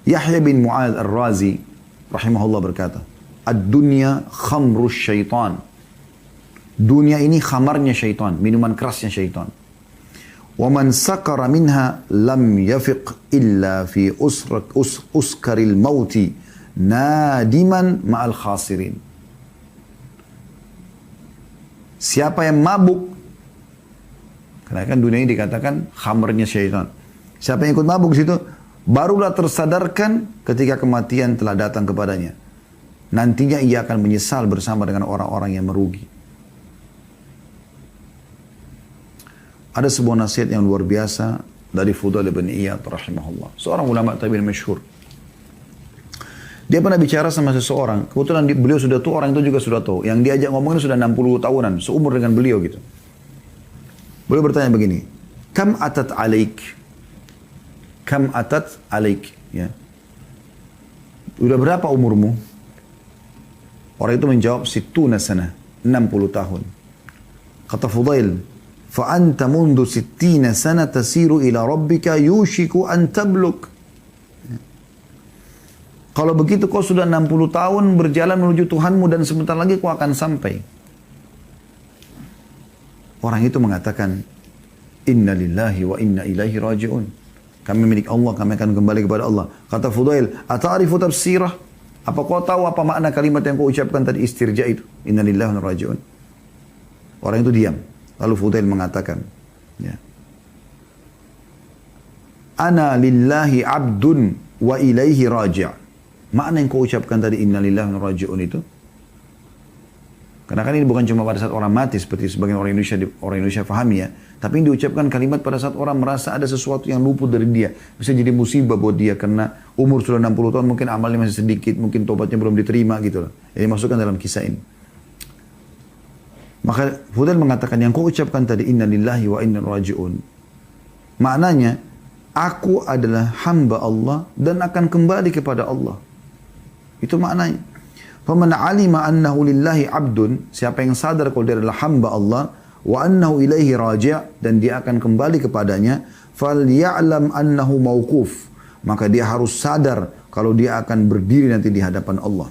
Yahya bin Mu'adz Ar-Razi rahimahullah berkata, ad-dunya khamrus syaitan. Dunia ini khamarnya syaitan, minuman kerasnya syaitan. Wa man sakara minha lam yafiq illa fi uskaril mauti nadiman ma'al khasirin. Siapa yang mabuk, karena kan dunia ini dikatakan khamarnya syaitan. Siapa yang ikut mabuk situ, barulah tersadarkan ketika kematian telah datang kepadanya. Nantinya ia akan menyesal bersama dengan orang-orang yang merugi. Ada sebuah nasihat yang luar biasa dari Fudail bin Iyad rahimahullah. Seorang ulama tabi'in masyhur. Dia pernah bicara sama seseorang. Kebetulan beliau sudah tua, orang itu juga sudah tua. Yang diajak ngomongin sudah 60 tahunan. Seumur dengan beliau gitu. Beliau bertanya begini. Kam atat alaik? Kam atat alaik? Ya. Udah berapa umurmu? Orang itu menjawab, situna sana. 60 tahun. Kata Fudail, فَأَنْتَ مُنْدُ 60 سَنَةَ تَسِيرُ إِلَى رَبِّكَ يُوشِكُ أَنْ تَبْلُكَ. Kalau begitu kau sudah 60 tahun berjalan menuju Tuhanmu dan sebentar lagi kau akan sampai. Orang itu mengatakan, Inna lillahi wa inna ilaihi raji'un. Kami milik Allah, kami akan kembali kepada Allah. Kata Fudail, ata'arifu tafsirah? Apa kau tahu apa makna kalimat yang kau ucapkan tadi, istirja itu? Inna lillahi wa inna ilaihi raji'un. Orang itu diam. Lalu Fudail mengatakan, ya, ana lillahi abdun wa ilaihi raji'. Makna yang kau ucapkan tadi, inna lillahi wa inna ilaihi raji'un itu, karena kan ini bukan cuma pada saat orang mati seperti sebagian orang Indonesia pahami ya. Tapi ini diucapkan kalimat pada saat orang merasa ada sesuatu yang luput dari dia. Bisa jadi musibah buat dia karena umur sudah 60 tahun, mungkin amalnya masih sedikit, mungkin tobatnya belum diterima gitu loh. Jadi masukkan dalam kisah ini. Maka Fudail mengatakan yang kau ucapkan tadi, inna lillahi wa inna ilaihi raji'un. Maknanya, aku adalah hamba Allah dan akan kembali kepada Allah. Itu maknanya. Faman alima annahu lillahi abdun, siapa yang sadar kalau dia adalah hamba Allah, wa annahu ilaihi raji', dan dia akan kembali kepadanya, falya'lam annahu mauquf, maka dia harus sadar kalau dia akan berdiri nanti di hadapan Allah.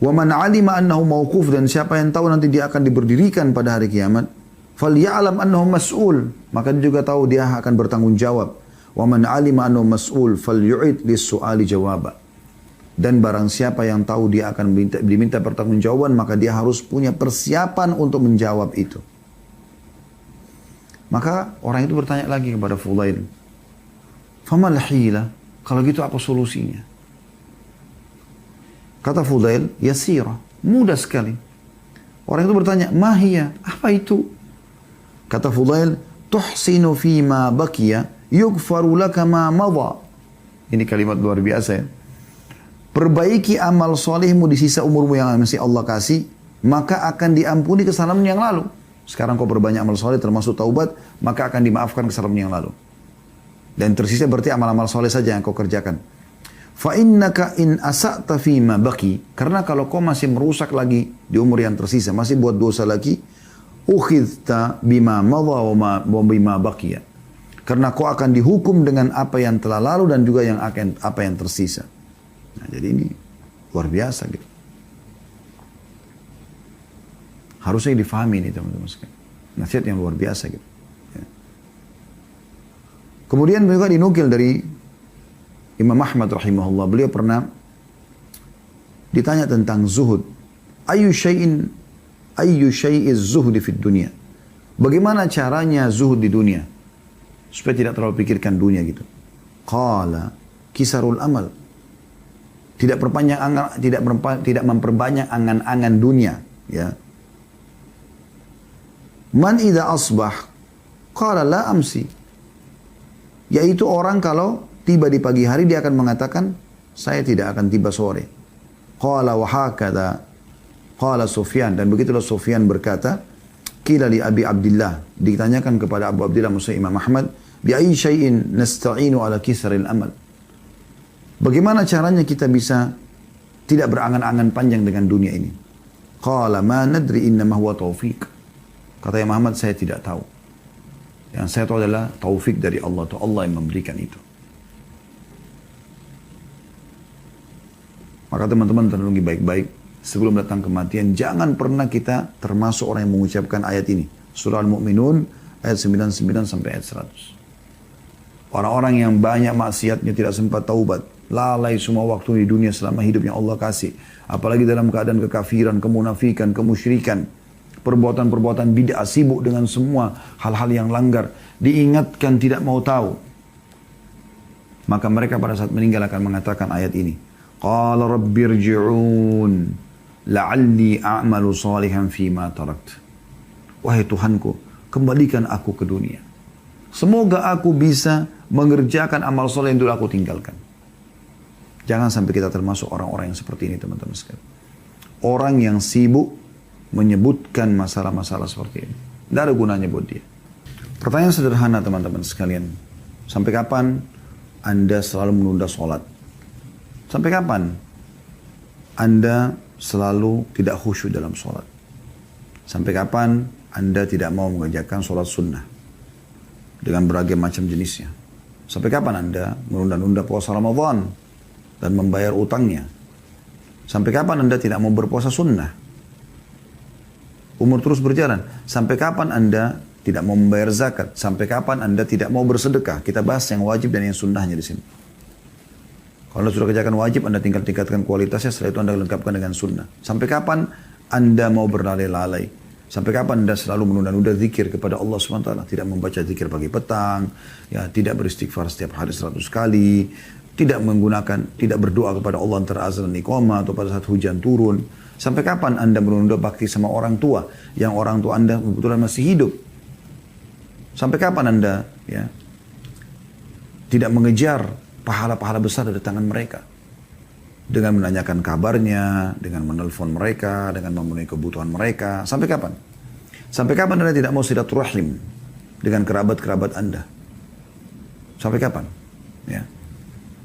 Wa man alima annahu mauquf, dan siapa yang tahu nanti dia akan diberdirikan pada hari kiamat, falya'lam annahu mas'ul, maka dia juga tahu dia akan bertanggung jawab. Wa man alima annahu mas'ul falyu'id lis-su'ali jawaba. Dan barang siapa yang tahu dia akan diminta pertanggungjawaban, maka dia harus punya persiapan untuk menjawab itu. Maka orang itu bertanya lagi kepada Fudail, famal hila, kalau gitu apa solusinya? Kata Fudail, yasira, mudah sekali. Orang itu bertanya, mahiyah, apa itu? Kata Fudail, tuhsinu fima bakiya, yugfaru laka ma madha. Ini kalimat luar biasa ya. Perbaiki amal solehmu di sisa umurmu yang masih Allah kasih, maka akan diampuni kesalahanmu yang lalu. Sekarang kau perbanyak amal soleh termasuk taubat, maka akan dimaafkan kesalahanmu yang lalu. Dan tersisa berarti amal-amal soleh saja yang kau kerjakan. Fa innaka in asa'ta fima baki, karena kalau kau masih merusak lagi di umur yang tersisa, masih buat dosa lagi, ukhidta bima madha wa bima baqiya. Karena kau akan dihukum dengan apa yang telah lalu dan juga yang akan apa yang tersisa. Nah, jadi ini luar biasa gitu. Harusnya difahami ini teman-teman sekalian. Nasihat yang luar biasa gitu. Ya. Kemudian juga dinukil dari Imam Ahmad rahimahullah. Beliau pernah ditanya tentang zuhud. Ayyu syai'iz zuhdi fid dunia. Bagaimana caranya zuhud di dunia? Supaya tidak terlalu pikirkan dunia gitu. Qala kisarul amal. Tidak memperbanyak angan-angan dunia, ya. Man idza asbah qala la amsi. Yaitu orang kalau tiba di pagi hari dia akan mengatakan saya tidak akan tiba sore. Qala wa hakadha qala Sufyan, dan begitulah Sufyan berkata, qila li Abi Abdullah, ditanyakan kepada Abu Abdullah Musa Imam Ahmad, bi ayyi syai'in nasta'inu ala kisril amal. Bagaimana caranya kita bisa tidak berangan-angan panjang dengan dunia ini? Qala ma nadri innama huwa taufiq. Kata Imam Ahmad, saya tidak tahu. Yang saya tahu adalah taufik dari Allah. Itu Allah yang memberikan itu. Maka teman-teman renungi baik-baik. Sebelum datang kematian, jangan pernah kita termasuk orang yang mengucapkan ayat ini. Surah Al-Mu'minun ayat 99 sampai ayat 100. Orang-orang yang banyak maksiatnya tidak sempat taubat. Lalai semua waktu di dunia selama hidup yang Allah kasih. Apalagi dalam keadaan kekafiran, kemunafikan, kemusyrikan. Perbuatan-perbuatan bid'ah, sibuk dengan semua hal-hal yang langgar. Diingatkan tidak mau tahu. Maka mereka pada saat meninggal akan mengatakan ayat ini. Qala rabbirji'un la'alli a'malu salihan fima tarakt. Wahai Tuhanku, kembalikan aku ke dunia. Semoga aku bisa mengerjakan amal soleh yang dulu aku tinggalkan. Jangan sampai kita termasuk orang-orang yang seperti ini teman-teman sekalian. Orang yang sibuk menyebutkan masalah-masalah seperti ini. Tidak ada gunanya buat dia. Pertanyaan sederhana teman-teman sekalian. Sampai kapan Anda selalu menunda sholat? Sampai kapan Anda selalu tidak khusyuk dalam sholat? Sampai kapan Anda tidak mau mengerjakan sholat sunnah? Dengan berbagai macam jenisnya. Sampai kapan Anda menunda-nunda puasa Ramadan dan membayar utangnya? Sampai kapan Anda tidak mau berpuasa sunnah? Umur terus berjalan. Sampai kapan Anda tidak mau membayar zakat? Sampai kapan Anda tidak mau bersedekah? Kita bahas yang wajib dan yang sunnahnya di sini. Kalau Anda sudah kerjakan wajib, Anda tinggal tingkatkan kualitasnya, setelah itu Anda lengkapkan dengan sunnah. Sampai kapan Anda mau berlalai-lalai? Sampai kapan Anda selalu menunda-nunda zikir kepada Allah SWT? Tidak membaca zikir pagi petang, ya, tidak beristighfar setiap hari 100 kali, tidak berdoa kepada Allah antara azan dan iqamah atau pada saat hujan turun. Sampai kapan Anda menunda bakti sama orang tua, yang orang tua Anda kebetulan masih hidup? Sampai kapan Anda ya tidak mengejar pahala-pahala besar dari tangan mereka? Dengan menanyakan kabarnya, dengan menelpon mereka, dengan memenuhi kebutuhan mereka. Sampai kapan? Sampai kapan Anda tidak mau silaturahim dengan kerabat-kerabat Anda? Sampai kapan? Ya.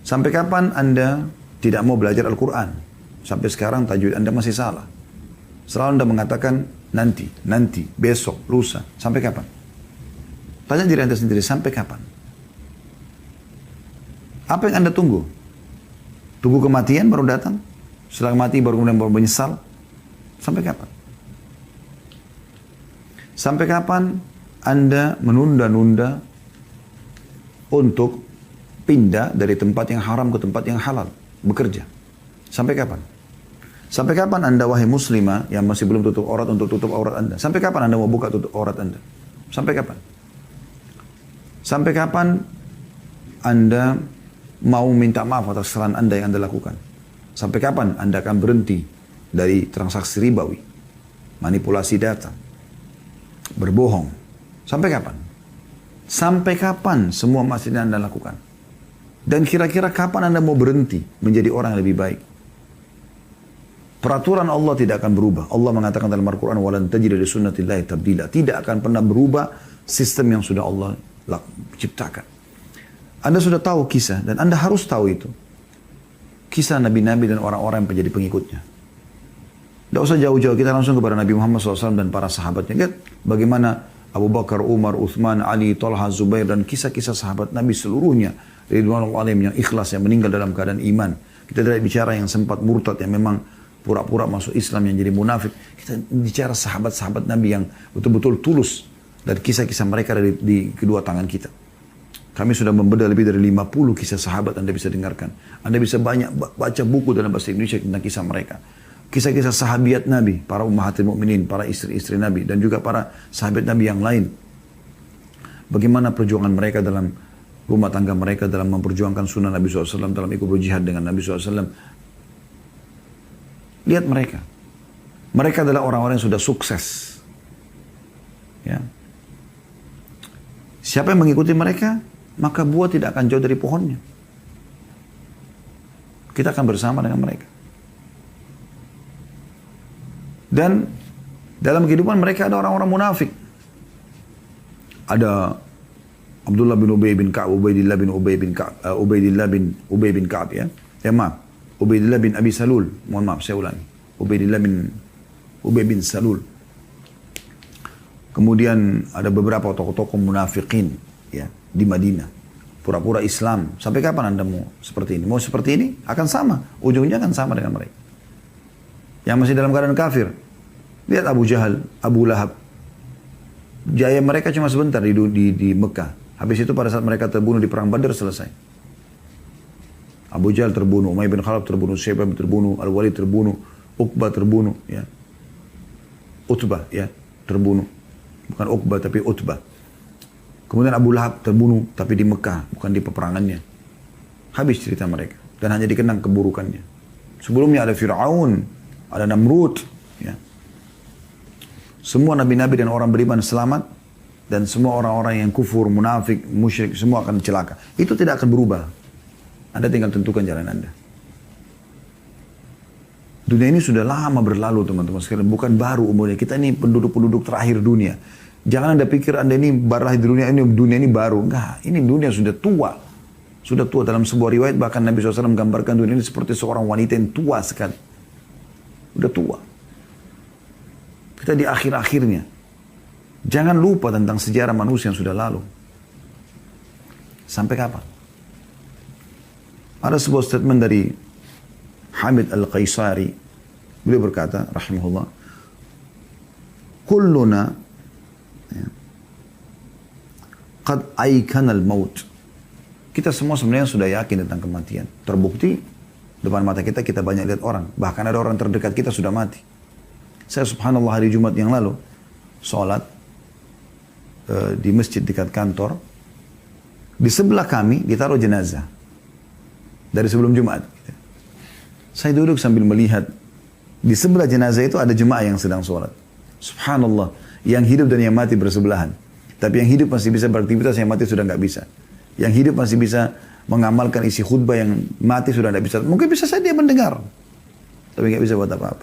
Sampai kapan Anda tidak mau belajar Al-Quran? Sampai sekarang tajwid Anda masih salah. Selalu Anda mengatakan nanti, besok, lusa. Sampai kapan? Tanya diri Anda sendiri, sampai kapan? Apa yang Anda tunggu? Tunggu kematian baru datang? Setelah mati baru kemudian baru menyesal? Sampai kapan? Sampai kapan Anda menunda-nunda untuk pindah dari tempat yang haram ke tempat yang halal? Bekerja. Sampai kapan? Sampai kapan Anda wahai muslimah yang masih belum tutup aurat untuk tutup aurat Anda? Sampai kapan Anda mau buka tutup aurat Anda? Sampai kapan? Sampai kapan Anda mau minta maaf atas kesalahan Anda yang Anda lakukan? Sampai kapan Anda akan berhenti dari transaksi ribawi, manipulasi data, berbohong? Sampai kapan? Sampai kapan semua masih Anda lakukan? Dan kira-kira kapan Anda mau berhenti menjadi orang yang lebih baik? Peraturan Allah tidak akan berubah. Allah mengatakan dalam Al-Quran, وَلَنْ تَجِدَ لِسُنَّةِ اللَّهِ تَبْدِيلًا. Tidak akan pernah berubah sistem yang sudah Allah ciptakan. Anda sudah tahu kisah, dan Anda harus tahu itu. Kisah Nabi-Nabi dan orang-orang yang menjadi pengikutnya. Tidak usah jauh-jauh, kita langsung kepada Nabi Muhammad SAW dan para sahabatnya. Lihat bagaimana Abu Bakar, Umar, Uthman, Ali, Talha, Zubair, dan kisah-kisah sahabat Nabi seluruhnya. Ridwanullah alaihim yang ikhlas, yang meninggal dalam keadaan iman. Kita tidak bicara yang sempat murtad, yang memang pura-pura masuk Islam yang jadi munafik. Kita bicara sahabat-sahabat Nabi yang betul-betul tulus. Dan kisah-kisah mereka ada di kedua tangan kita. Kami sudah membedah lebih dari 50 kisah sahabat Anda bisa dengarkan. Anda bisa banyak baca buku dalam bahasa Indonesia tentang kisah mereka. Kisah-kisah sahabiat Nabi, para ummahatil mukminin, para istri-istri Nabi, dan juga para sahabat Nabi yang lain. Bagaimana perjuangan mereka dalam rumah tangga mereka, dalam memperjuangkan sunnah Nabi SAW, dalam ikut berjihad dengan Nabi SAW. Lihat mereka. Mereka adalah orang-orang yang sudah sukses. Ya. Siapa yang mengikuti mereka, maka buah tidak akan jauh dari pohonnya. Kita akan bersama dengan mereka. Dan dalam kehidupan mereka ada orang-orang munafik. Ada Abdullah bin Ubay bin Ka'ab, Ubaidillah bin Ubay bin Ka'ab, ya. Ya maaf. Ubaidillah bin Abi Salul, mohon maaf saya ulangi. Ubaidillah bin Ubay bin Salul. Kemudian ada beberapa tokoh-tokoh munafikin ya di Madinah. Pura-pura Islam. Sampai kapan Anda mau seperti ini? Mau seperti ini? Akan sama. Ujungnya akan sama dengan mereka. Yang masih dalam keadaan kafir. Lihat Abu Jahal, Abu Lahab. Jaya mereka cuma sebentar di Mekah. Habis itu pada saat mereka terbunuh di perang Badar selesai. Abu Jahal terbunuh, Umayyah bin Khalaf terbunuh, Syaibah terbunuh, Al-Walid terbunuh, Uqbah terbunuh, ya. Utbah, ya, terbunuh. Bukan Uqbah tapi Utbah. Kemudian Abu Lahab terbunuh tapi di Mekah, bukan di peperangannya. Habis cerita mereka dan hanya dikenang keburukannya. Sebelumnya ada Fir'aun, ada Namrud, ya. Semua nabi-nabi dan orang beriman selamat dan semua orang-orang yang kufur, munafik, musyrik semua akan celaka. Itu tidak akan berubah. Anda tinggal tentukan jalan Anda. Dunia ini sudah lama berlalu teman-teman sekalian. Bukan baru umurnya. Kita ini penduduk-penduduk terakhir dunia. Jangan Anda pikir Anda ini baru lahir di dunia ini baru. Enggak, ini dunia sudah tua. Sudah tua. Dalam sebuah riwayat bahkan Nabi SAW menggambarkan dunia ini seperti seorang wanita yang tua sekali. Sudah tua. Kita di akhir-akhirnya. Jangan lupa tentang sejarah manusia yang sudah lalu. Sampai kapan? Ada sebuah statement dari Hamid Al-Qaisari. Beliau berkata, rahimahullah, kulluna, ya, qad aikanal maut. Kita semua sebenarnya sudah yakin tentang kematian. Terbukti depan mata kita, kita banyak lihat orang. Bahkan ada orang terdekat kita sudah mati. Saya subhanallah hari Jumat yang lalu, sholat di masjid dekat kantor. Di sebelah kami ditaruh jenazah. Dari sebelum Jumat. Saya duduk sambil melihat. Di sebelah jenazah itu ada jemaah yang sedang sholat. Subhanallah. Yang hidup dan yang mati bersebelahan. Tapi yang hidup masih bisa beraktivitas, yang mati sudah nggak bisa. Yang hidup masih bisa mengamalkan isi khutbah, yang mati sudah nggak bisa. Mungkin bisa saja dia mendengar. Tapi nggak bisa buat apa-apa.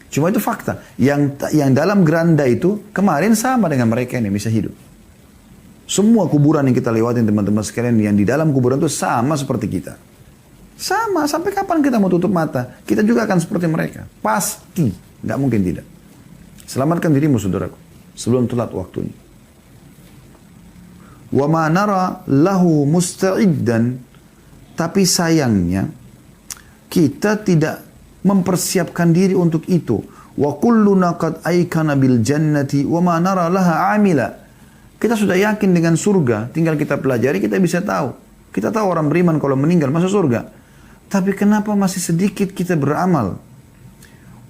Cuma itu fakta. Yang dalam geranda itu kemarin sama dengan mereka yang bisa hidup. Semua kuburan yang kita lewatin teman-teman sekalian, yang di dalam kuburan itu sama seperti kita. Sama, sampai kapan kita mau tutup mata? Kita juga akan seperti mereka. Pasti, nggak mungkin tidak. Selamatkan dirimu saudaraku, sebelum telat waktunya. Wa ma nara lahu musta'iddan, tapi sayangnya kita tidak mempersiapkan diri untuk itu. Wa kulluna qad aikana bil jannati wa ma nara laha amila. Kita sudah yakin dengan surga, tinggal kita pelajari, kita bisa tahu. Kita tahu orang beriman kalau meninggal masuk surga. Tapi kenapa masih sedikit kita beramal?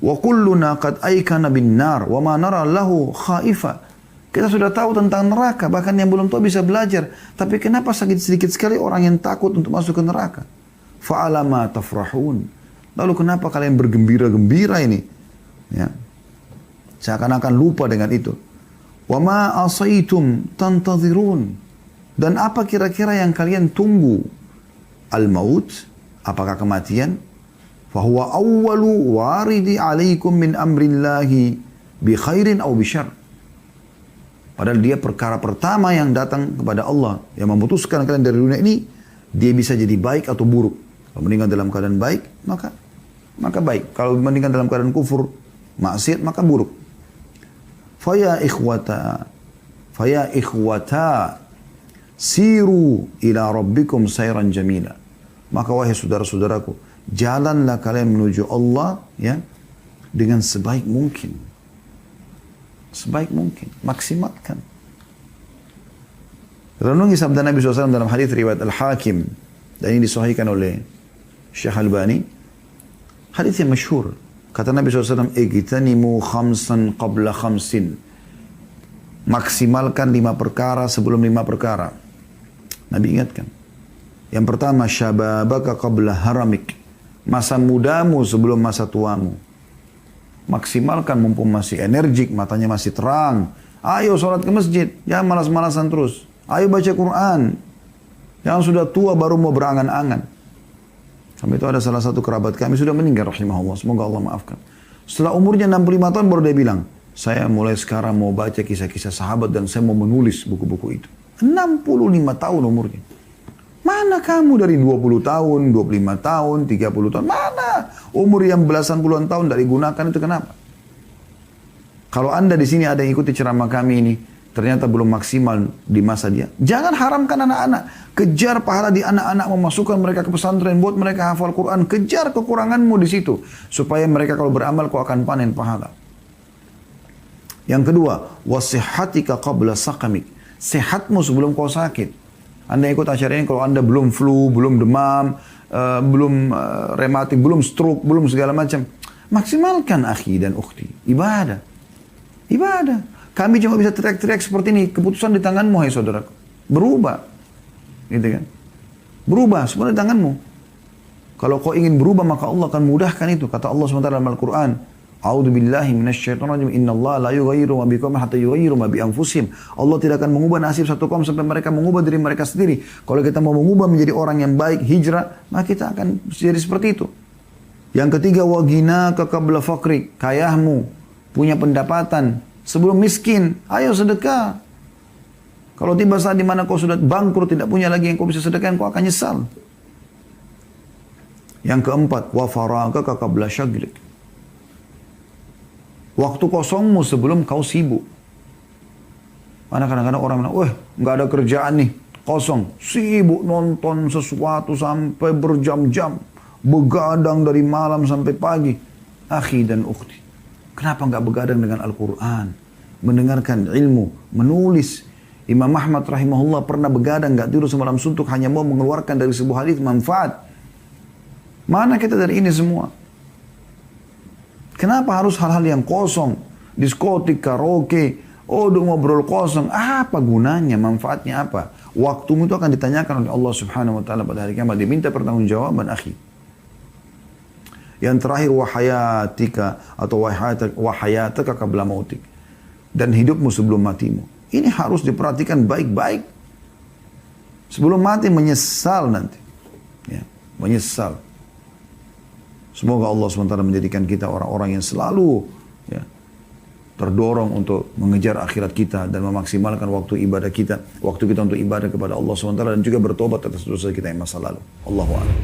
Wa kulluna qad aikana bin nar wa ma nara lahu khaifa. Kita sudah tahu tentang neraka, bahkan yang belum tahu bisa belajar. Tapi kenapa sedikit sekali orang yang takut untuk masuk ke neraka? Fa'alama tafrahun. Lalu kenapa kalian bergembira-gembira ini? Ya. Seakan-akan lupa dengan itu. Wa ma asaitum tantazirun. Dan apa kira-kira yang kalian tunggu? Al-maut, apakah kematian? Fahuwa awwalu waridi alaikum min amrillahi bi khairin aw bi syarr. Padahal dia perkara pertama yang datang kepada Allah, yang memutuskan kalian dari dunia ini, dia bisa jadi baik atau buruk. Kalau meninggal dalam keadaan baik, maka baik. Kalau meninggal dalam keadaan kufur, maksiat, maka buruk. Faya ikhwata siru ila rabbikum sayran jamila. Maka wahai saudara-saudaraku, jalanlah kalian menuju Allah ya dengan sebaik mungkin. Sebaik mungkin, maksimalkan. Renungi sabda Nabi SAW dalam hadis riwayat Al-Hakim, dan ini disahihkan oleh Syekh Albani. Hadis yang masyhur. Kata Nabi SAW, "Igtanimu khamsan qabla khamsin." Maksimalkan 5 perkara sebelum 5 perkara. Nabi ingatkan. Yang pertama, syababaka qabla haramik. Masa mudamu sebelum masa tuamu. Maksimalkan mumpung masih energik, matanya masih terang. Ayo sholat ke masjid, jangan malas-malasan terus. Ayo baca Quran. Jangan sudah tua baru mau berangan-angan. Sampai itu ada salah satu kerabat kami sudah meninggal rahimahullah. Semoga Allah maafkan. Setelah umurnya 65 tahun baru dia bilang, saya mulai sekarang mau baca kisah-kisah sahabat dan saya mau menulis buku-buku itu. 65 tahun umurnya. Mana kamu dari 20 tahun, 25 tahun, 30 tahun? Mana? Umur yang belasan puluhan tahun tidak digunakan itu kenapa? Kalau Anda di sini ada yang ikuti ceramah kami ini, ternyata belum maksimal di masa dia. Jangan haramkan anak-anak. Kejar pahala di anak-anak, memasukkan mereka ke pesantren, buat mereka hafal Quran. Kejar kekuranganmu di situ. Supaya mereka kalau beramal kau akan panen pahala. Yang kedua, wasihatika qabla sakamik. Sehatmu sebelum kau sakit. Anda ikut acara ini kalau Anda belum flu, belum demam, belum rematik, belum stroke, belum segala macam. Maksimalkan akhi dan ukhti. Ibadah. Ibadah. Kami cuma bisa teriak-teriak seperti ini. Keputusan di tanganmu, hai saudaraku. Berubah. Gitu kan. Berubah, semua di tanganmu. Kalau kau ingin berubah, maka Allah akan mudahkan itu. Kata Allah SWT dalam Al-Quran. A'udzu billahi minasyaitonir rajim. Innallaha la yughayyiru ma biqaumin hatta yughayyiru ma bi anfusihim. Allah tidak akan mengubah nasib satu kaum sampai mereka mengubah diri mereka sendiri. Kalau kita mau mengubah menjadi orang yang baik, hijrah, maka kita akan jadi seperti itu. Yang ketiga, wa ghinaka qabla faqrik. Kayahmu, punya pendapatan sebelum miskin. Ayo sedekah. Kalau tiba saat di mana kau sudah bangkrut, tidak punya lagi yang kau bisa sedekahkan, kau akan nyesal. Yang keempat, wa faragaka qabla syaglik. Waktu kosongmu sebelum kau sibuk. Mana kadang-kadang orang bilang, wah nggak ada kerjaan nih, kosong. Sibuk nonton sesuatu sampai berjam-jam. Begadang dari malam sampai pagi. Akhi dan ukhti, kenapa nggak begadang dengan Al-Quran? Mendengarkan ilmu, menulis. Imam Ahmad rahimahullah pernah begadang, nggak tidur semalam suntuk, hanya mau mengeluarkan dari sebuah hadis manfaat. Mana kita dari ini semua? Kenapa harus hal-hal yang kosong? Diskotik, karaoke, ngobrol kosong. Apa gunanya? Manfaatnya apa? Waktumu itu akan ditanyakan oleh Allah Subhanahu wa taala pada hari kiamat. Diminta pertanggungjawaban, akhi. Yang terakhir, wahayatika atau wahayataka qabla mautik. Dan hidupmu sebelum matimu. Ini harus diperhatikan baik-baik. Sebelum mati menyesal nanti. Ya, menyesal. Semoga Allah SWT menjadikan kita orang-orang yang selalu ya, terdorong untuk mengejar akhirat kita dan memaksimalkan waktu ibadah kita, waktu kita untuk ibadah kepada Allah SWT dan juga bertobat atas dosa kita yang masa lalu. Allahu a'lam.